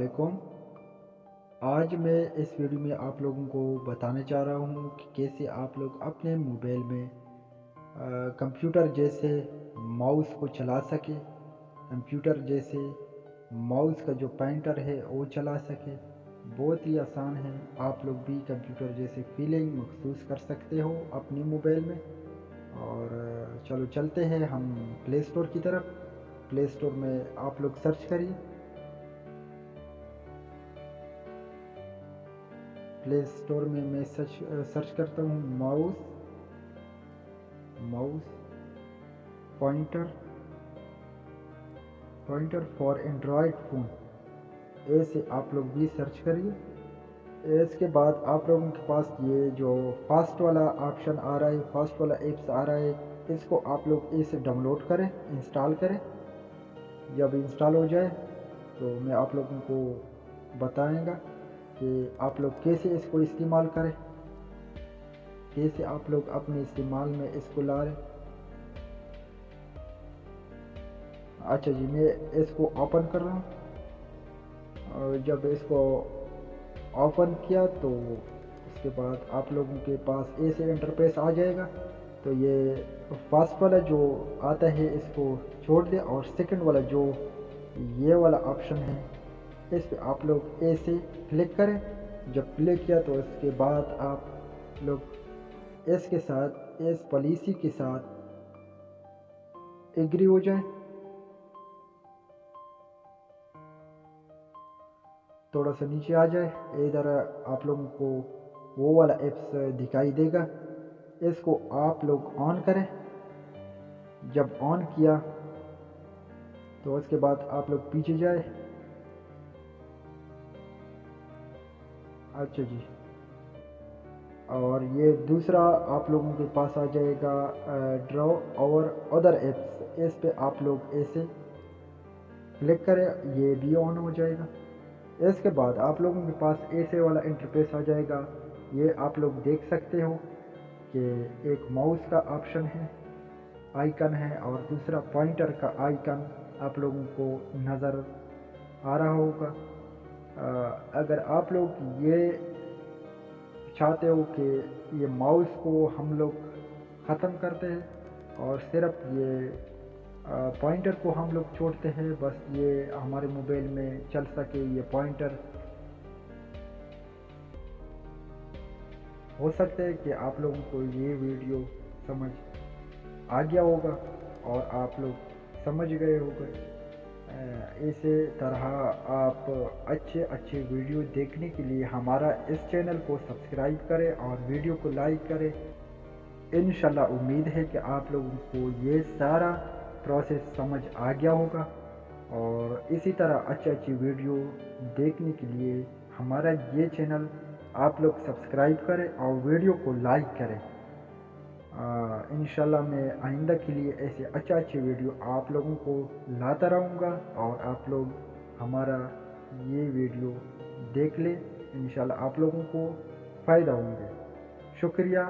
वालेकुम। आज मैं इस वीडियो में आप लोगों को बताने जा रहा हूँ कि कैसे आप लोग अपने मोबाइल में कंप्यूटर जैसे माउस को चला सके, कंप्यूटर जैसे माउस का जो पॉइंटर है वो चला सके। बहुत ही आसान है, आप लोग भी कंप्यूटर जैसे फीलिंग महसूस कर सकते हो अपने मोबाइल में। और चलो चलते हैं हम प्ले स्टोर की तरफ। प्ले स्टोर में आप लोग सर्च करिए। प्ले स्टोर में मैं सर्च करता हूँ mouse pointer for Android phone. ऐसे आप लोग भी सर्च करिए। इसके बाद आप लोगों के पास ये जो फास्ट वाला ऑप्शन आ रहा है, फास्ट वाला एप्स आ रहा है, इसको आप लोग इसे डाउनलोड करें, इंस्टॉल करें। जब इंस्टॉल हो जाए तो मैं आप लोगों को बताएंगा कि आप लोग कैसे इसको इस्तेमाल करें, कैसे आप लोग अपने इस्तेमाल में इसको ला रहे। अच्छा जी, मैं इसको ओपन कर रहा हूँ। और जब इसको ओपन किया तो उसके बाद आप लोगों के पास ऐसे इंटरफेस आ जाएगा। तो ये फर्स्ट वाला जो आता है इसको छोड़ दें, और सेकंड वाला जो ये वाला ऑप्शन है इस पर आप लोग ऐसे क्लिक करें। जब क्लिक किया तो इसके बाद आप लोग इसके साथ, इस पॉलिसी के साथ एग्री हो जाए। थोड़ा सा नीचे आ जाए, इधर आप लोगों को वो वाला एप्स दिखाई देगा, इसको आप लोग ऑन करें। जब ऑन किया तो उसके बाद आप लोग पीछे जाए। अच्छा जी, और ये दूसरा आप लोगों के पास आ जाएगा ड्रॉ और अदर एप्स। इस पे आप लोग ऐसे क्लिक करें, ये भी ऑन हो जाएगा। इसके बाद आप लोगों के पास ऐसे वाला इंटरफेस आ जाएगा। ये आप लोग देख सकते हो कि एक माउस का ऑप्शन है, आइकन है, और दूसरा पॉइंटर का आइकन आप लोगों को नज़र आ रहा होगा। अगर आप लोग ये चाहते हो कि ये माउस को हम लोग ख़त्म करते हैं और सिर्फ ये पॉइंटर को हम लोग छोड़ते हैं, बस ये हमारे मोबाइल में चल सके ये पॉइंटर, हो सकता है कि आप लोगों को ये वीडियो समझ आ गया होगा और आप लोग समझ गए होंगे। इसी तरह आप अच्छे वीडियो देखने के लिए हमारा इस चैनल को सब्सक्राइब करें और वीडियो को लाइक करें। इंशाल्लाह उम्मीद है कि आप लोगों को ये सारा प्रोसेस समझ आ गया होगा। और इसी तरह अच्छी वीडियो देखने के लिए हमारा ये चैनल आप लोग सब्सक्राइब करें और वीडियो को लाइक करें। इंशाल्लाह मैं आइंदा के लिए ऐसे अच्छे वीडियो आप लोगों को लाता रहूँगा और आप लोग हमारा ये वीडियो देख लें। इंशाल्लाह आप लोगों को फ़ायदा होंगे। शुक्रिया।